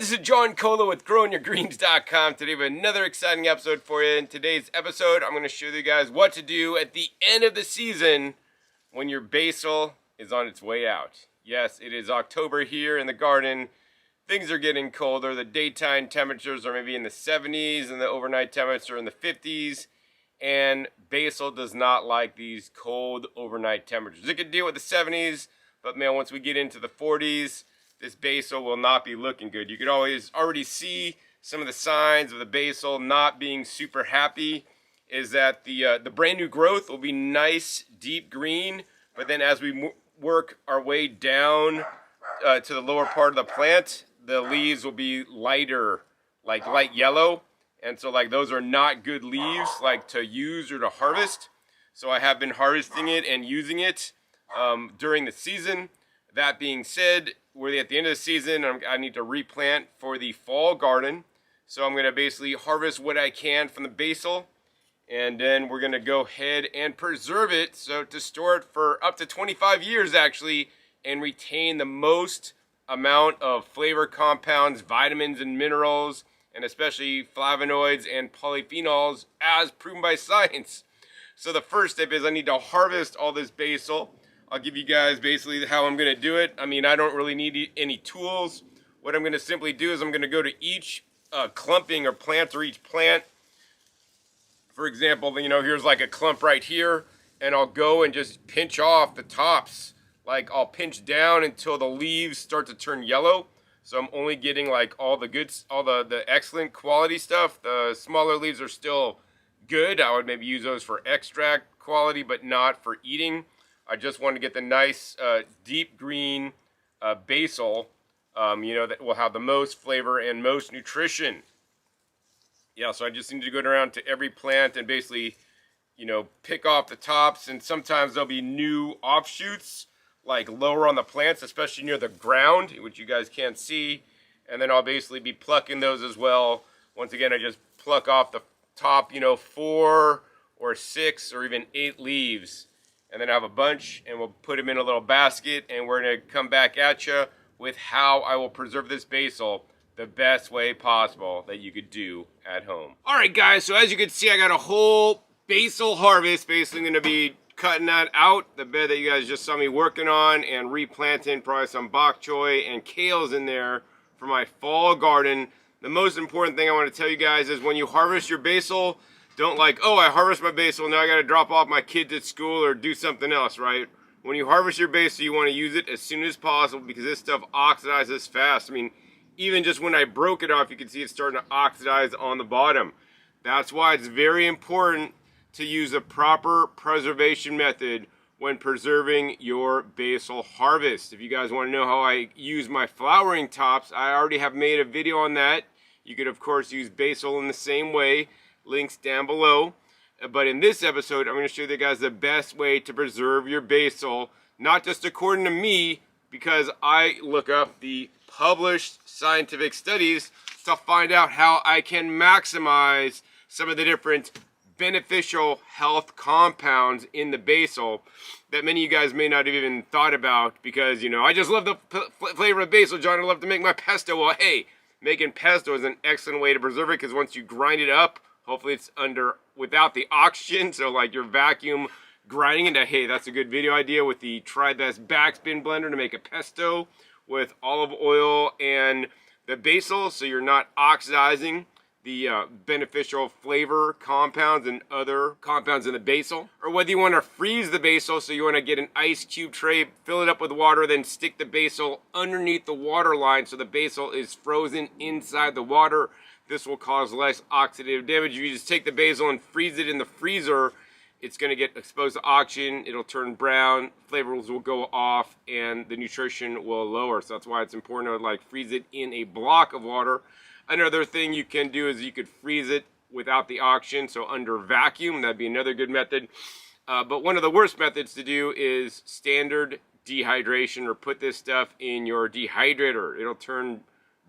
this is John Cola with growingyourgreens.com. Today we have another exciting episode for you. In today's episode, I'm going to show you guys what to do at the end of the season when your basil is on its way out. Yes, it is October here in the garden. Things are getting colder. The daytime temperatures are maybe in the 70s and the overnight temperature in the 50s. And basil does not like these cold overnight temperatures. It can deal with the 70s, but man, once we get into the 40s, this basil will not be looking good. You could already see some of the signs of the basil not being super happy. Is that the brand new growth will be nice, deep green, but then as we work our way down to the lower part of the plant, the leaves will be lighter, like light yellow, and so like those are not good leaves like to use or to harvest. So I have been harvesting it and using it during the season. That being said, we're at the end of the season. I need to replant for the fall garden. So I'm going to basically harvest what I can from the basil. And then we're going to go ahead and preserve it. So to store it for up to 25 years actually. And retain the most amount of flavor compounds, vitamins and minerals. And especially flavonoids and polyphenols as proven by science. So the first step is I need to harvest all this basil. I'll give you guys basically how I'm going to do it. I mean, I don't really need any tools. What I'm going to simply do is I'm going to go to each clumping or plant or each plant. For example, you know, here's like a clump right here, and I'll go and just pinch off the tops. Like I'll pinch down until the leaves start to turn yellow. So I'm only getting like all the good, all the excellent quality stuff. The smaller leaves are still good. I would maybe use those for extract quality, but not for eating. I just want to get the nice deep green basil, you know, that will have the most flavor and most nutrition. Yeah, so I just need to go around to every plant and basically, you know, pick off the tops. And sometimes there'll be new offshoots, like lower on the plants, especially near the ground, which you guys can't see. And then I'll basically be plucking those as well. Once again, I just pluck off the top, you know, 4 or 6 or even 8 leaves. And then I have a bunch, and we'll put them in a little basket, and we're going to come back at you with how I will preserve this basil the best way possible that you could do at home. All right, guys, so as you can see, I got a whole basil harvest. Basically, I'm going to be cutting that out, the bed that you guys just saw me working on, and replanting probably some bok choy and kales in there for my fall garden. The most important thing I want to tell you guys is when you harvest your basil, don't like, oh, I harvest my basil, now I got to drop off my kids at school or do something else, right? When you harvest your basil, you want to use it as soon as possible because this stuff oxidizes fast. I mean, even just when I broke it off, you can see it's starting to oxidize on the bottom. That's why it's very important to use a proper preservation method when preserving your basil harvest. If you guys want to know how I use my flowering tops, I already have made a video on that. You could, of course, use basil in the same way. Links down below. But in this episode, I'm going to show you guys the best way to preserve your basil, not just according to me, because I look up the published scientific studies to find out how I can maximize some of the different beneficial health compounds in the basil that many of you guys may not have even thought about because, you know, I just love the flavor of basil, John. I love to make my pesto. Well, hey, making pesto is an excellent way to preserve it because once you grind it up, hopefully it's without the oxygen, so like your vacuum grinding it. Hey, that's a good video idea with the TriBest backspin blender to make a pesto with olive oil and the basil, so you're not oxidizing the beneficial flavor compounds and other compounds in the basil. Or whether you want to freeze the basil, so you want to get an ice cube tray, fill it up with water, then stick the basil underneath the water line so the basil is frozen inside the water. This will cause less oxidative damage. If you just take the basil and freeze it in the freezer, it's going to get exposed to oxygen. It'll turn brown, flavors will go off, and the nutrition will lower. So that's why it's important to like freeze it in a block of water. Another thing you can do is you could freeze it without the oxygen, so under vacuum. That'd be another good method. But one of the worst methods to do is standard dehydration, or put this stuff in your dehydrator. It'll turn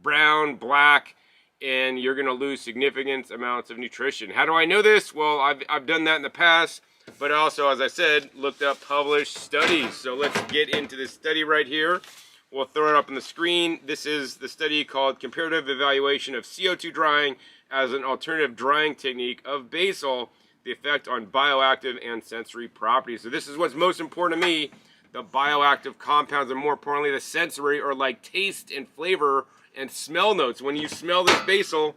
brown, black, and you're going to lose significant amounts of nutrition. How do I know this? Well, I've done that in the past, but also, as I said, looked up published studies. So let's get into this study right here. We'll throw it up on the screen. This is the study called Comparative Evaluation of CO2 Drying as an Alternative Drying Technique of Basil, the Effect on Bioactive and Sensory Properties. So this is what's most important to me, the bioactive compounds, and more importantly, the sensory, or like taste and flavor and smell notes. When you smell this basil,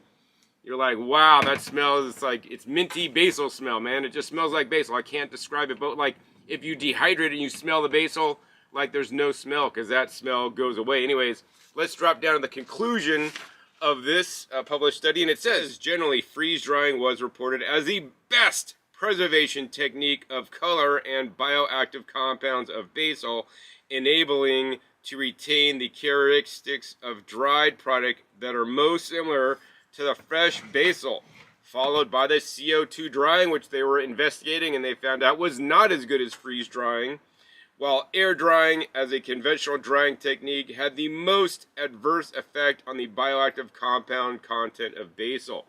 you're like, wow, that smells, it's minty basil smell, man. It just smells like basil. I can't describe it, but like if you dehydrate it and you smell the basil, like there's no smell because that smell goes away. Anyways, let's drop down to the conclusion of this published study, and it says, generally, freeze drying was reported as the best preservation technique of color and bioactive compounds of basil, enabling to retain the characteristics of dried product that are most similar to the fresh basil, followed by the CO2 drying, which they were investigating and they found out was not as good as freeze drying, while air drying as a conventional drying technique had the most adverse effect on the bioactive compound content of basil.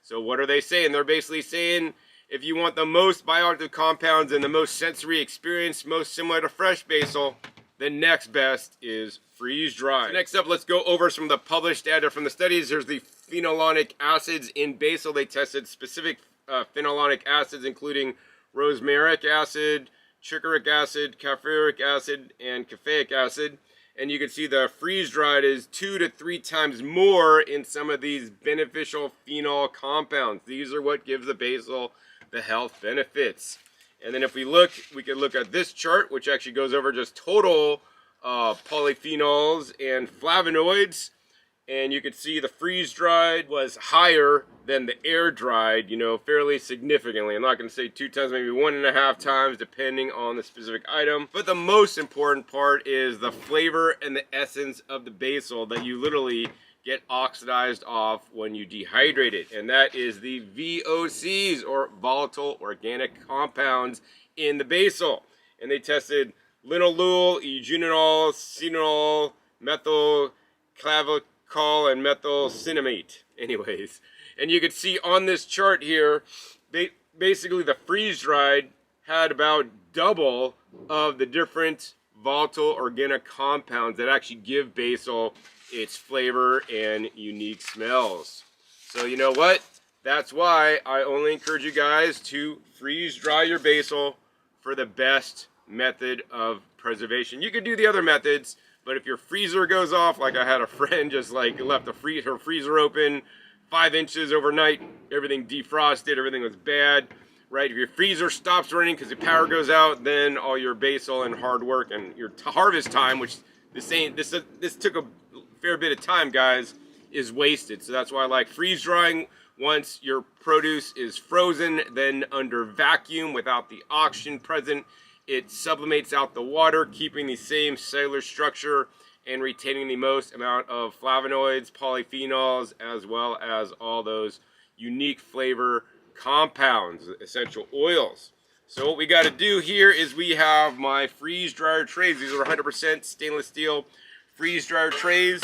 So what are they saying? They're basically saying if you want the most bioactive compounds and the most sensory experience, most similar to fresh basil, the next best is freeze drying. So next up, let's go over some of the published data from the studies. There's the phenolonic acids in basil. They tested specific phenolonic acids, including rosmarinic acid, chicoraic acid, caffeic acid, and caffeic acid. And you can see the freeze-dried is 2 to 3 times more in some of these beneficial phenol compounds. These are what gives the basil the health benefits. And then if we look, we can look at this chart, which actually goes over just total polyphenols and flavonoids. And you can see the freeze-dried was higher than the air-dried, fairly significantly. I'm not going to say 2 times, maybe 1.5 times, depending on the specific item. But the most important part is the flavor and the essence of the basil that you literally get oxidized off when you dehydrate it. And that is the VOCs, or volatile organic compounds, in the basil. And they tested linalool, eugenol, cinnamol, methylclavicol, and methylcinnamate. Anyways, and you can see on this chart here, basically the freeze-dried had about double of the different volatile organic compounds that actually give basil its flavor and unique smells. So you know what? That's why I only encourage you guys to freeze dry your basil for the best method of preservation. You could do the other methods, but if your freezer goes off, like I had a friend just left her freezer open 5 inches overnight, everything defrosted, everything was bad, right? If your freezer stops running because the power goes out, then all your basil and hard work and your harvest time, which this took a fair bit of time, guys, is wasted. So that's why I like freeze drying. Once your produce is frozen, then under vacuum without the oxygen present, it sublimates out the water, keeping the same cellular structure and retaining the most amount of flavonoids, polyphenols, as well as all those unique flavor compounds, essential oils. So what we got to do here is we have my freeze dryer trays. These are 100% stainless steel freeze dryer trays.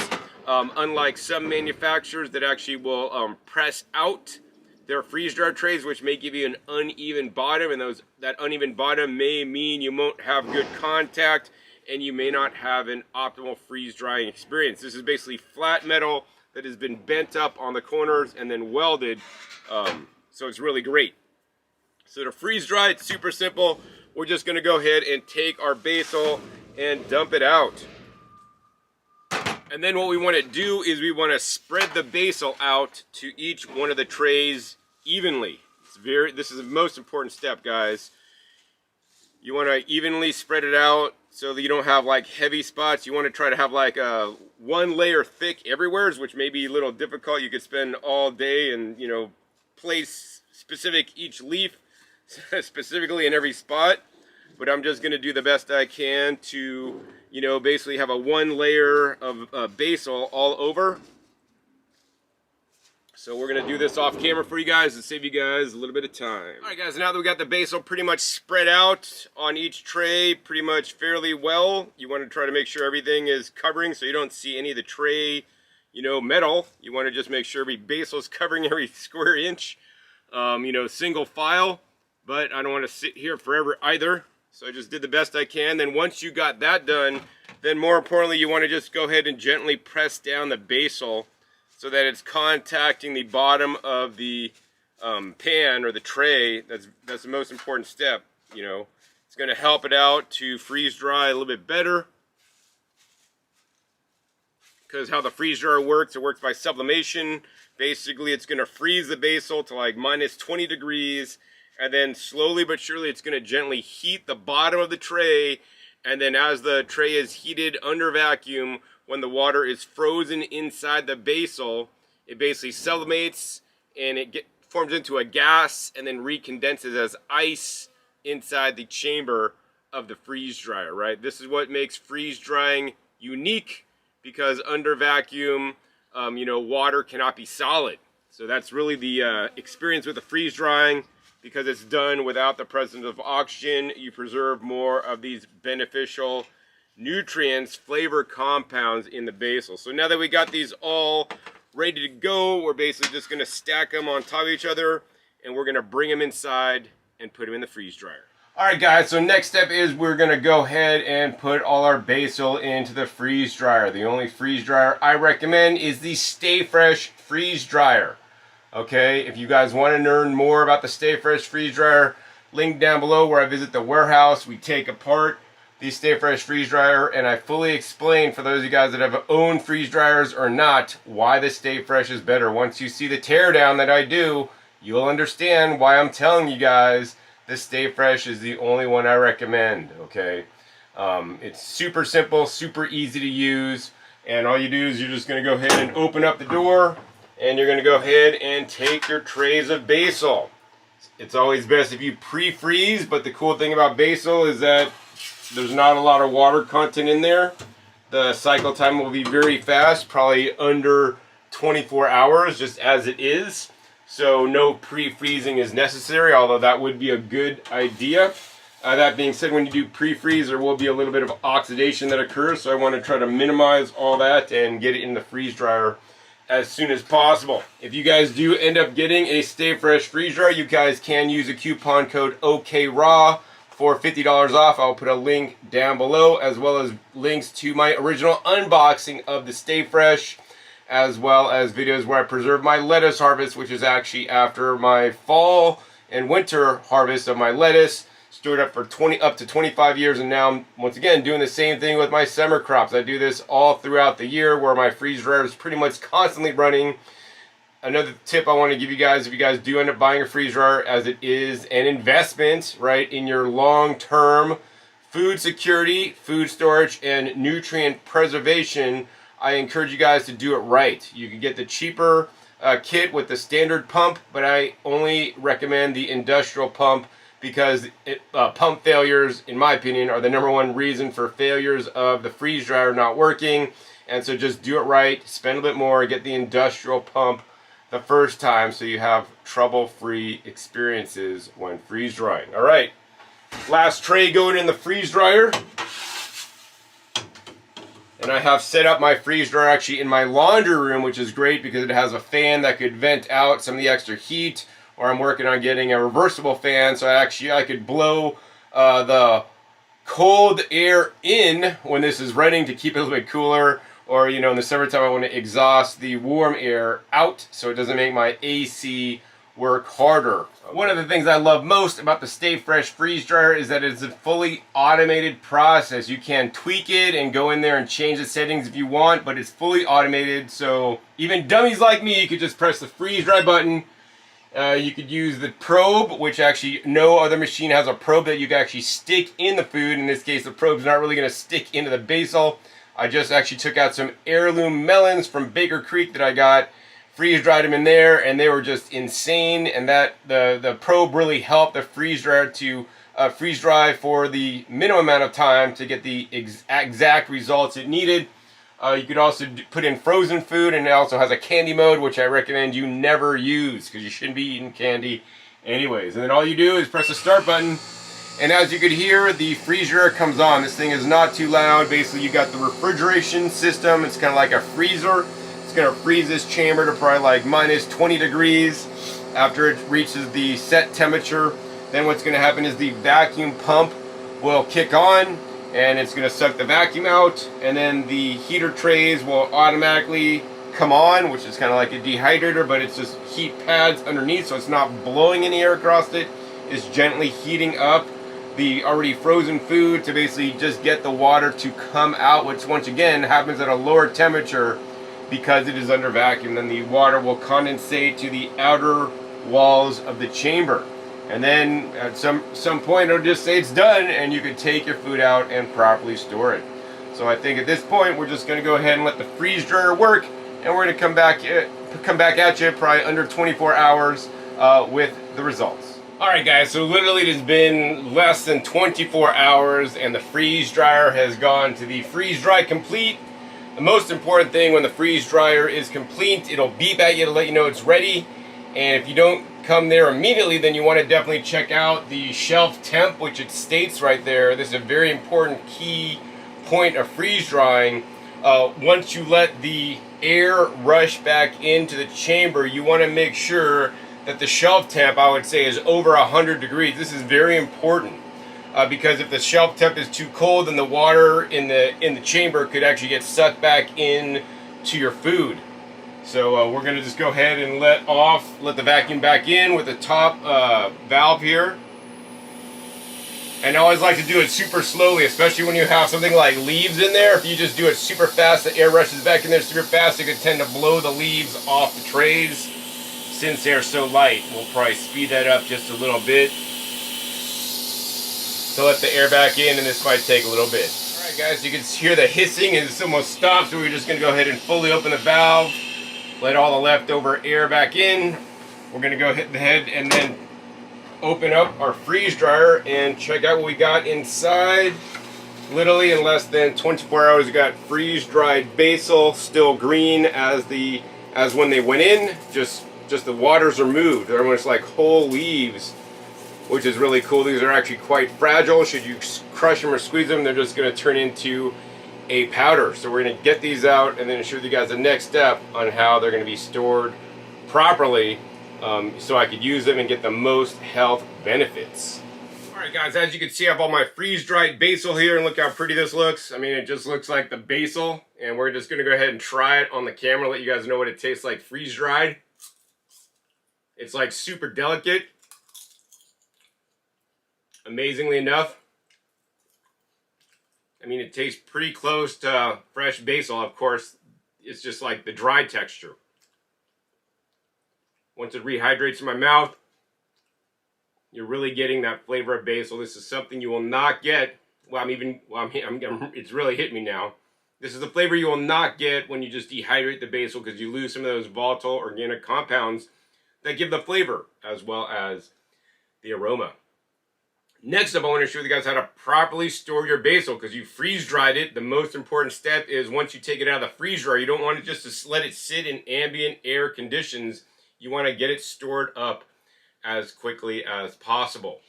Unlike some manufacturers that actually will press out their freeze dryer trays, which may give you an uneven bottom, and that uneven bottom may mean you won't have good contact and you may not have an optimal freeze drying experience. This is basically flat metal that has been bent up on the corners and then welded, so it's really great. So to freeze dry, it's super simple. We're just going to go ahead and take our basil and dump it out. And then what we want to do is we want to spread the basil out to each one of the trays evenly. This is the most important step, guys. You want to evenly spread it out so that you don't have like heavy spots. You want to try to have like a 1 layer thick everywhere, which may be a little difficult. You could spend all day and place specific each leaf specifically in every spot. But I'm just going to do the best I can to basically have a 1 layer of basil all over. So we're going to do this off camera for you guys to save you guys a little bit of time. Alright guys, now that we got the basil pretty much spread out on each tray pretty much fairly well, you want to try to make sure everything is covering so you don't see any of the tray, metal. You want to just make sure basil is covering every square inch, single file. But I don't want to sit here forever either. So I just did the best I can. Then once you got that done, then more importantly, you want to just go ahead and gently press down the basil so that it's contacting the bottom of the pan or the tray. That's the most important step, you know. It's going to help it out to freeze dry a little bit better. Because how the freeze dryer works, it works by sublimation. Basically, it's going to freeze the basil to like minus 20 degrees. And then slowly but surely, it's going to gently heat the bottom of the tray. And then as the tray is heated under vacuum, when the water is frozen inside the basil, it basically sublimates and it forms into a gas and then recondenses as ice inside the chamber of the freeze dryer, right? This is what makes freeze drying unique, because under vacuum, you know, water cannot be solid. So that's really the experience with the freeze drying. Because it's done without the presence of oxygen, you preserve more of these beneficial nutrients, flavor compounds in the basil. So now that we got these all ready to go, we're basically just going to stack them on top of each other, and we're going to bring them inside and put them in the freeze dryer. Alright guys, so next step is we're going to go ahead and put all our basil into the freeze dryer. The only freeze dryer I recommend is the Stay Fresh freeze dryer. Okay, if you guys want to learn more about the Stay Fresh freeze dryer, link down below where I visit the warehouse. We take apart the Stay Fresh freeze dryer, and I fully explain for those of you guys that have owned freeze dryers or not, why the Stay Fresh is better. Once you see the teardown that I do, you'll understand why I'm telling you guys the Stay Fresh is the only one I recommend. Okay, it's super simple, super easy to use, and all you do is you're just going to go ahead and open up the door. And you're going to go ahead and take your trays of basil. It's always best if you pre-freeze, but the cool thing about basil is that there's not a lot of water content in there. The cycle time will be very fast, probably under 24 hours, just as it is. So no pre-freezing is necessary, although that would be a good idea. That being said, when you do pre-freeze, there will be a little bit of oxidation that occurs, so I want to try to minimize all that and get it in the freeze dryer as soon as possible. If you guys do end up getting a Stay Fresh freeze dryer, you guys can use a coupon code OKRAW for $50 off. I'll put a link down below, as well as links to my original unboxing of the Stay Fresh, as well as videos where I preserve my lettuce harvest, which is actually after my fall and winter harvest of my lettuce. Stored up for up to 25 years, and now I'm once again doing the same thing with my summer crops. I do this all throughout the year, where my freeze dryer is pretty much constantly running. Another tip I want to give you guys, if you guys do end up buying a freeze dryer, as it is an investment, right, in your long-term food security, food storage, and nutrient preservation, I encourage you guys to do it right. You can get the cheaper kit with the standard pump, but I only recommend the industrial pump, because pump failures, in my opinion, are the #1 reason for failures of the freeze dryer not working. And so just do it right, spend a bit more, get the industrial pump the first time so you have trouble-free experiences when freeze drying. All right, last tray going in the freeze dryer. And I have set up my freeze dryer actually in my laundry room, which is great because it has a fan that could vent out some of the extra heat. Or I'm working on getting a reversible fan, so I could blow the cold air in when this is running to keep it a little bit cooler. Or, you know, in the summertime I want to exhaust the warm air out so it doesn't make my AC work harder. One of the things I love most about the Stay Fresh freeze dryer is that it's a fully automated process. You can tweak it and go in there and change the settings if you want, but it's fully automated, so even dummies like me could just press the freeze dry button. You could use the probe, which actually no other machine has a probe that you can actually stick in the food. In this case, the probe's not really going to stick into the basil. I just actually took out some heirloom melons from Baker Creek that I got, freeze dried them in there, and they were just insane. And that the probe really helped the freeze dryer to freeze dry for the minimum amount of time to get the exact results it needed. You could also put in frozen food, and it also has a candy mode, which I recommend you never use because you shouldn't be eating candy anyways. And then all you do is press the start button, and as you could hear, the freeze dryer comes on. This thing is not too loud. Basically, you got the refrigeration system. It's kind of like a freezer. It's going to freeze this chamber to probably like minus 20 degrees after it reaches the set temperature. Then what's going to happen is the vacuum pump will kick on and it's going to suck the vacuum out, and then the heater trays will automatically come on, which is kind of like a dehydrator, but it's just heat pads underneath, so it's not blowing any air across it. It's gently heating up the already frozen food to basically just get the water to come out, which once again happens at a lower temperature because it is under vacuum. Then the water will condensate to the outer walls of the chamber, and then at some point it'll just say it's done, and you can take your food out and properly store it. So I think at this point we're just going to go ahead and let the freeze dryer work, and we're going to come back at you probably under 24 hours with the results. Alright guys, so literally it has been less than 24 hours and the freeze dryer has gone to the freeze dry complete. The most important thing, when the freeze dryer is complete, it'll beep at you to let you know it's ready. And if you don't come there immediately, then you want to definitely check out the shelf temp, which it states right there. This is a very important key point of freeze drying. Once you let the air rush back into the chamber, you want to make sure that the shelf temp, I would say, is over 100 degrees. This is very important because if the shelf temp is too cold, then the water in the chamber could actually get sucked back in to your food. So we're going to just go ahead and let the vacuum back in with the top valve here. And I always like to do it super slowly, especially when you have something like leaves in there. If you just do it super fast, the air rushes back in there super fast, it could tend to blow the leaves off the trays. Since they're so light, we'll probably speed that up just a little bit to let the air back in, and this might take a little bit. Alright guys, you can hear the hissing and it's almost stopped, so we're just going to go ahead and fully open the valve. Let all the leftover air back in. We're going to go ahead and then open up our freeze dryer and check out what we got inside. Literally in less than 24 hours, we got freeze dried basil, still green as when they went in. Just the water's removed. They're almost like whole leaves, which is really cool. These are actually quite fragile. Should you crush them or squeeze them, they're just going to turn into a powder. So we're going to get these out and then show you guys the next step on how they're going to be stored properly, so I could use them and get the most health benefits. Alright guys, as you can see, I have all my freeze-dried basil here, and look how pretty this looks. I mean, it just looks like the basil, and we're just going to go ahead and try it on the camera, let you guys know what it tastes like freeze-dried. It's like super delicate. Amazingly enough, I mean, it tastes pretty close to fresh basil. Of course, it's just like the dry texture. Once it rehydrates in my mouth, you're really getting that flavor of basil. This is something you will not get. It's really hit me now. This is the flavor you will not get when you just dehydrate the basil, because you lose some of those volatile organic compounds that give the flavor as well as the aroma. Next up, I want to show you guys how to properly store your basil, because you freeze dried it. The most important step is once you take it out of the freeze dryer, you don't want it just to let it sit in ambient air conditions. You want to get it stored up as quickly as possible.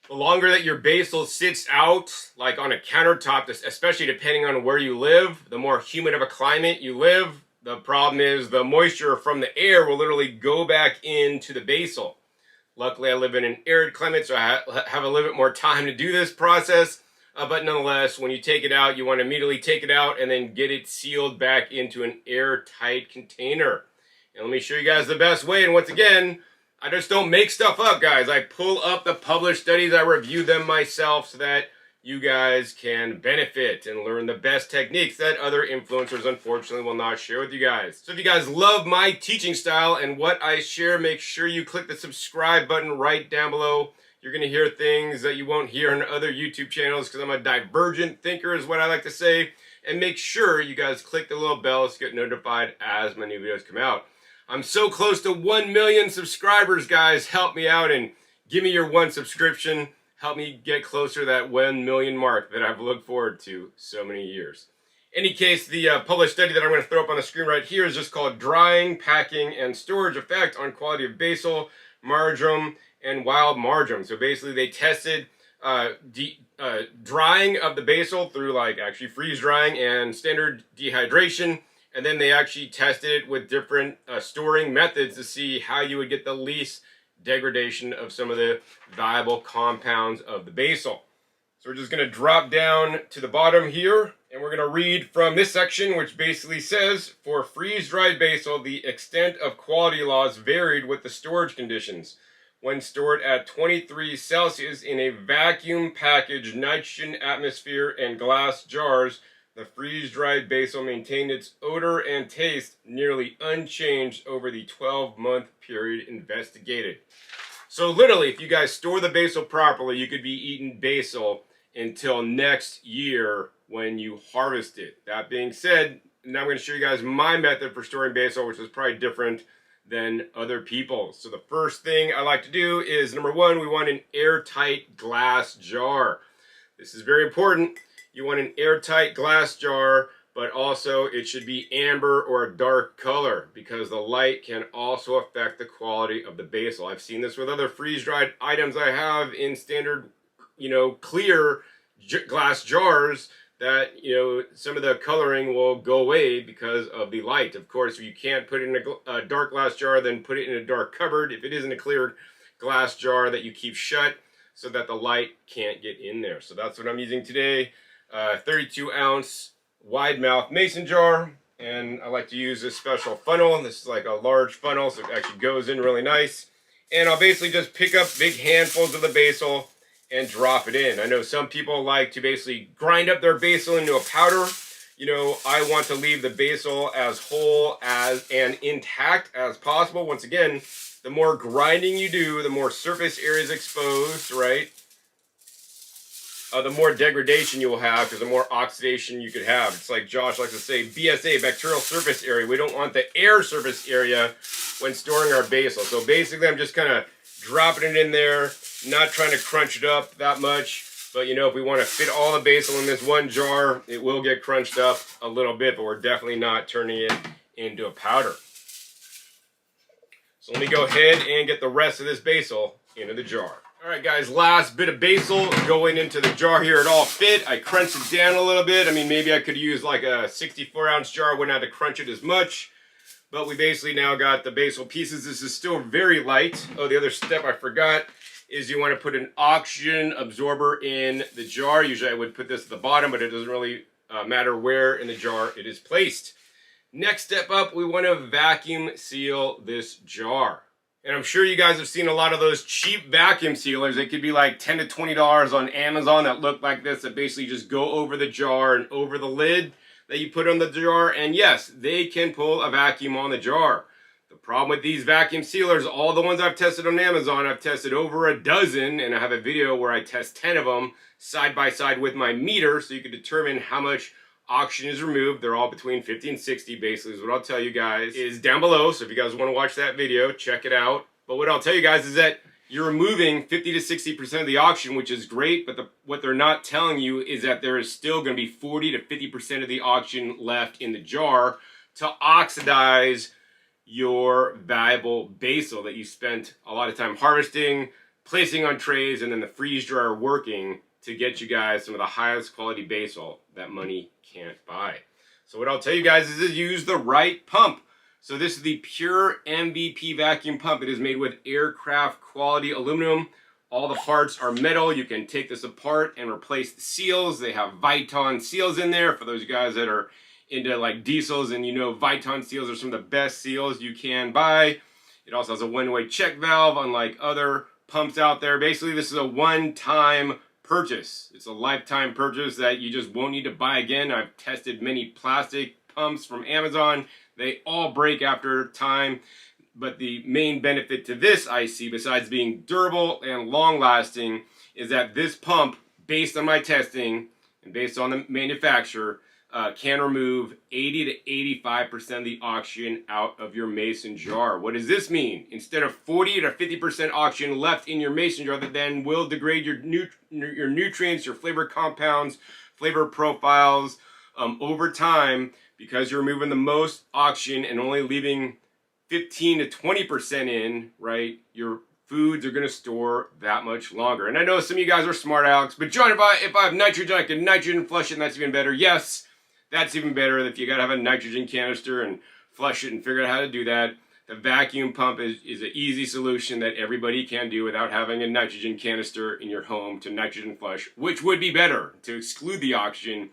The longer that your basil sits out, like on a countertop, especially depending on where you live, the more humid of a climate you live, the problem is the moisture from the air will literally go back into the basil. Luckily, I live in an arid climate, so I have a little bit more time to do this process. But nonetheless, when you take it out, you want to immediately take it out and then get it sealed back into an airtight container. And let me show you guys the best way. And once again, I just don't make stuff up, guys. I pull up the published studies, I review them myself so that you guys can benefit and learn the best techniques that other influencers unfortunately will not share with you guys. So if you guys love my teaching style and what I share, make sure you click the subscribe button right down below. You're going to hear things that you won't hear on other YouTube channels, because I'm a divergent thinker is what I like to say. And make sure you guys click the little bell to get notified as my new videos come out. I'm so close to 1 million subscribers, guys. Help me out and give me your one subscription. Help me get closer to that 1 million mark that I've looked forward to so many years. In any case, the published study that I'm going to throw up on the screen right here is just called Drying, Packing, and Storage Effect on Quality of Basil, Marjoram, and Wild Marjoram. So basically they tested drying of the basil through actually freeze drying and standard dehydration. And then they actually tested it with different storing methods to see how you would get the least degradation of some of the valuable compounds of the basil. So we're just going to drop down to the bottom here, and we're going to read from this section, which basically says, for freeze-dried basil, the extent of quality loss varied with the storage conditions. When stored at 23 Celsius in a vacuum-packaged nitrogen atmosphere and glass jars, the freeze-dried basil maintained its odor and taste nearly unchanged over the 12-month period investigated. So literally, if you guys store the basil properly, you could be eating basil until next year when you harvest it. That being said, now I'm going to show you guys my method for storing basil, which is probably different than other people's. So the first thing I like to do is, number one, we want an airtight glass jar. This is very important. You want an airtight glass jar, but also it should be amber or a dark color because the light can also affect the quality of the basil. I've seen this with other freeze-dried items I have in standard, clear glass jars that, some of the coloring will go away because of the light. Of course, if you can't put it in a dark glass jar, then put it in a dark cupboard. If it isn't a clear glass jar that you keep shut so that the light can't get in there. So that's what I'm using today. 32-ounce wide mouth mason jar, and I like to use this special funnel. This is like a large funnel, so it actually goes in really nice. And I'll basically just pick up big handfuls of the basil and drop it in. I know some people like to basically grind up their basil into a powder. I want to leave the basil as whole and intact as possible. Once again, the more grinding you do, the more surface area is exposed, right? The more degradation you will have, because the more oxidation you could have. It's like Josh likes to say, BSA, bacterial surface area. We don't want the air surface area when storing our basil. So basically, I'm just kind of dropping it in there, not trying to crunch it up that much. But if we want to fit all the basil in this one jar, it will get crunched up a little bit, but we're definitely not turning it into a powder. So let me go ahead and get the rest of this basil into the jar. All right, guys, last bit of basil going into the jar here. It all fit. I crunched it down a little bit. I mean, maybe I could use like a 64-ounce jar. Wouldn't have to crunch it as much. But we basically now got the basil pieces. This is still very light. Oh, the other step I forgot is you want to put an oxygen absorber in the jar. Usually I would put this at the bottom, but it doesn't really matter where in the jar it is placed. Next step up, we want to vacuum seal this jar. And I'm sure you guys have seen a lot of those cheap vacuum sealers. They could be like $10 to $20 on Amazon that look like this, that basically just go over the jar and over the lid that you put on the jar. And yes, they can pull a vacuum on the jar. The problem with these vacuum sealers, all the ones I've tested on Amazon, I've tested over a dozen, and I have a video where I test 10 of them side by side with my meter so you can determine how much oxygen is removed. They're all between 50 and 60 basically is what I'll tell you guys is down below. So if you guys want to watch that video, check it out. But what I'll tell you guys is that you're removing 50 to 60% of the oxygen, which is great. But what they're not telling you is that there is still going to be 40 to 50% of the oxygen left in the jar to oxidize your valuable basil that you spent a lot of time harvesting, placing on trays, and then the freeze dryer working to get you guys some of the highest quality basil that money can't buy. So what I'll tell you guys is to use the right pump. So this is the Pure MVP vacuum pump. It is made with aircraft quality aluminum. All the parts are metal. You can take this apart and replace the seals. They have Viton seals in there for those guys that are into like diesels, and Viton seals are some of the best seals you can buy. It also has a one-way check valve, unlike other pumps out there. Basically, this is a one-time purchase. It's a lifetime purchase that you just won't need to buy again. I've tested many plastic pumps from Amazon. They all break after time. But the main benefit to this I see, besides being durable and long-lasting, is that this pump, based on my testing and based on the manufacturer, can remove 80 to 85% of the oxygen out of your mason jar. What does this mean? Instead of 40 to 50% oxygen left in your mason jar that then will degrade your nutrients, your flavor compounds, flavor profiles over time, because you're removing the most oxygen and only leaving 15 to 20% in, right? Your foods are going to store that much longer. And I know some of you guys are smart, Alex, but John, if I have nitrogen, I can nitrogen flush it, and that's even better. Yes, that's even better if you got to have a nitrogen canister and flush it and figure out how to do that. the vacuum pump is an easy solution that everybody can do without having a nitrogen canister in your home to nitrogen flush, which would be better to exclude the oxygen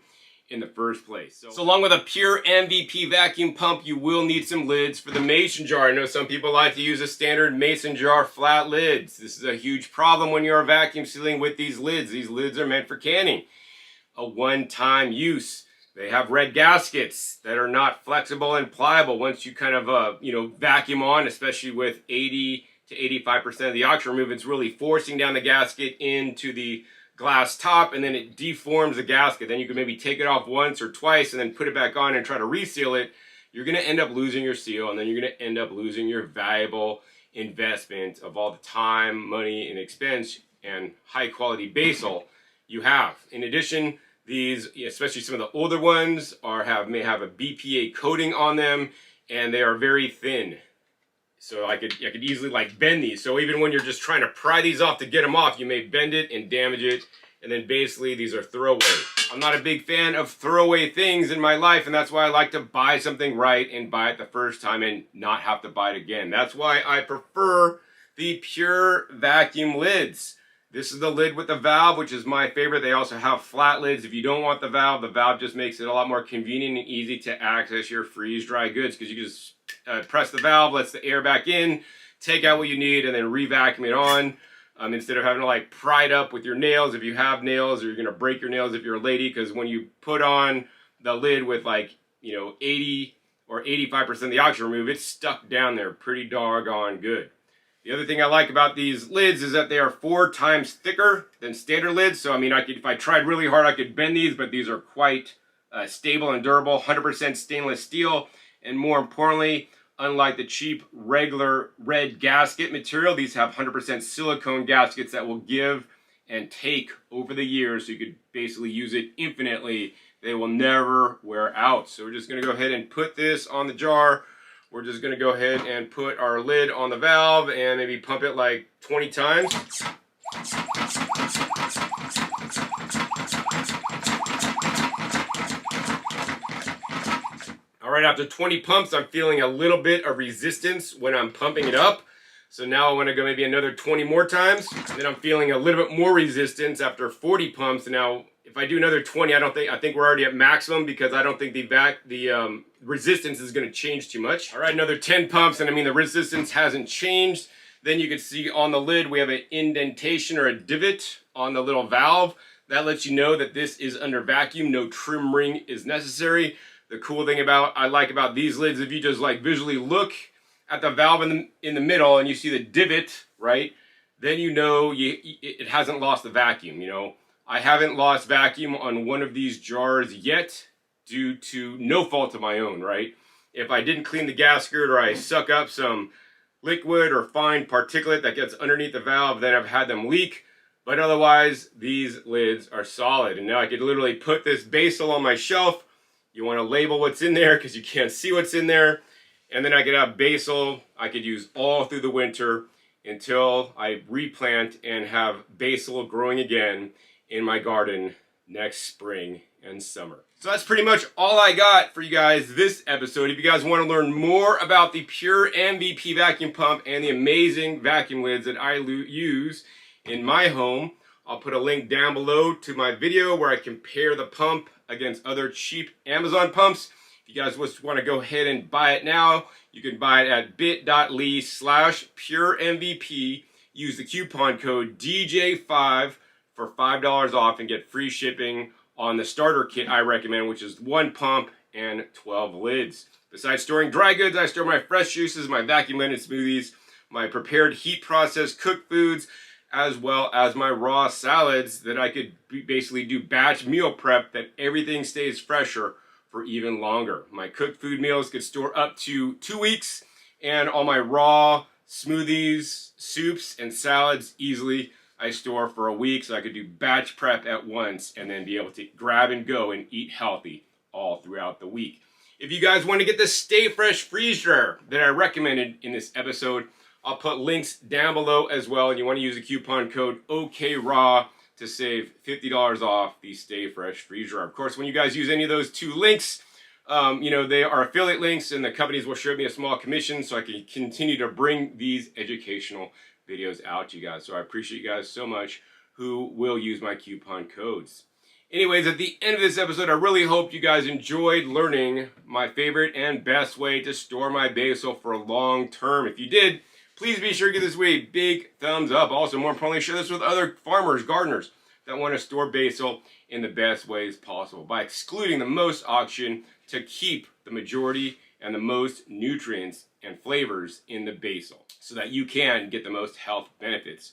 in the first place. So along with a pure MVP vacuum pump, you will need some lids for the mason jar. I know some people like to use a standard mason jar flat lids. This is a huge problem when you're vacuum sealing with these lids. These lids are meant for canning. A one-time use. They have red gaskets that are not flexible and pliable once you kind of, vacuum on, especially with 80 to 85% of the oxygen removed. It's really forcing down the gasket into the glass top, and then it deforms the gasket. Then you can maybe take it off once or twice and then put it back on and try to reseal it. You're going to end up losing your seal, and then you're going to end up losing your valuable investment of all the time, money, and expense and high-quality basil you have. In addition, these, especially some of the older ones, may have a BPA coating on them, and they are very thin. So I could easily bend these. So even when you're just trying to pry these off to get them off, you may bend it and damage it. And then basically these are throwaway. I'm not a big fan of throwaway things in my life, and that's why I like to buy something right and buy it the first time and not have to buy it again. That's why I prefer the pure vacuum lids. This is the lid with the valve, which is my favorite. They also have flat lids. If you don't want the valve just makes it a lot more convenient and easy to access your freeze-dry goods, because you can just press the valve, lets the air back in, take out what you need, and then re-vacuum it on. Instead of having to pry it up with your nails if you have nails, or you're going to break your nails if you're a lady, because when you put on the lid with 80 or 85% of the oxygen removed, it's stuck down there pretty doggone good. The other thing I like about these lids is that they are 4 times thicker than standard lids. So, if I tried really hard, I could bend these, but these are quite stable and durable, 100% stainless steel. And more importantly, unlike the cheap regular red gasket material, these have 100% silicone gaskets that will give and take over the years. So you could basically use it infinitely. They will never wear out. So we're just going to go ahead and put this on the jar. We're just going to go ahead and put our lid on the valve and maybe pump it 20 times. All right, after 20 pumps, I'm feeling a little bit of resistance when I'm pumping it up. So now I want to go maybe another 20 more times. Then I'm feeling a little bit more resistance after 40 pumps. Now, if I do another 20, I think we're already at maximum, because I don't think the resistance is going to change too much. All right, another 10 pumps, and the resistance hasn't changed. Then you can see on the lid we have an indentation or a divot on the little valve. That lets you know that this is under vacuum. No trim ring is necessary. The cool thing I like about these lids, if you just visually look at the valve in the middle and you see the divot, right, then you know it hasn't lost the vacuum. I haven't lost vacuum on one of these jars yet due to no fault of my own, right? If I didn't clean the gasket, or I suck up some liquid or fine particulate that gets underneath the valve, then I've had them leak. But otherwise, these lids are solid. And now I could literally put this basil on my shelf. You want to label what's in there because you can't see what's in there. And then I could have basil I could use all through the winter until I replant and have basil growing again in my garden next spring and summer. So that's pretty much all I got for you guys this episode. If you guys want to learn more about the pure MVP vacuum pump and the amazing vacuum lids that I use in my home, I'll put a link down below to my video where I compare the pump against other cheap Amazon pumps. If you guys just want to go ahead and buy it now, you can buy it at bit.ly/puremvp. Use the coupon code DJ5 for $5 off and get free shipping on the starter kit I recommend, which is 1 pump and 12 lids. Besides storing dry goods, I store my fresh juices, my vacuum blended smoothies, my prepared heat processed cooked foods, as well as my raw salads that I could basically do batch meal prep that everything stays fresher for even longer. My cooked food meals could store up to 2 weeks, and all my raw smoothies, soups, and salads easily I store for a week, so I could do batch prep at once and then be able to grab and go and eat healthy all throughout the week. If you guys want to get the Stay Fresh freeze dryer that I recommended in this episode, I'll put links down below as well, and you want to use the coupon code OKRAW to save $50 off the Stay Fresh freeze dryer. Of course, when you guys use any of those 2 links, They are affiliate links, and the companies will share me a small commission so I can continue to bring these educational videos out to you guys. So I appreciate you guys so much who will use my coupon codes. Anyways, at the end of this episode, I really hope you guys enjoyed learning my favorite and best way to store my basil for a long term. If you did, please be sure to give this video a big thumbs up. Also, more importantly, share this with other farmers, gardeners that want to store basil in the best ways possible by excluding the most oxygen to keep the majority and the most nutrients and flavors in the basil so that you can get the most health benefits.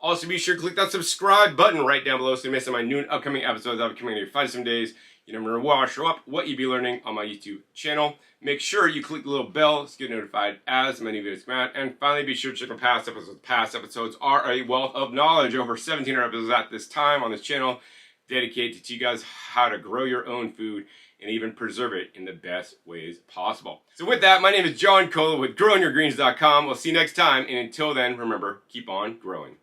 Also, be sure to click that subscribe button right down below so you miss my new and upcoming episodes. I'll be coming every 5 to 7 days. You never know what will show up, what you'll be learning on my YouTube channel. Make sure you click the little bell to get notified as many videos come out. And finally, be sure to check out past episodes. Past episodes are a wealth of knowledge. Over 17 episodes at this time on this channel dedicated to teach you guys how to grow your own food and even preserve it in the best ways possible. So with that, my name is John Cola with growingyourgreens.com. We'll see you next time. And until then, remember, keep on growing.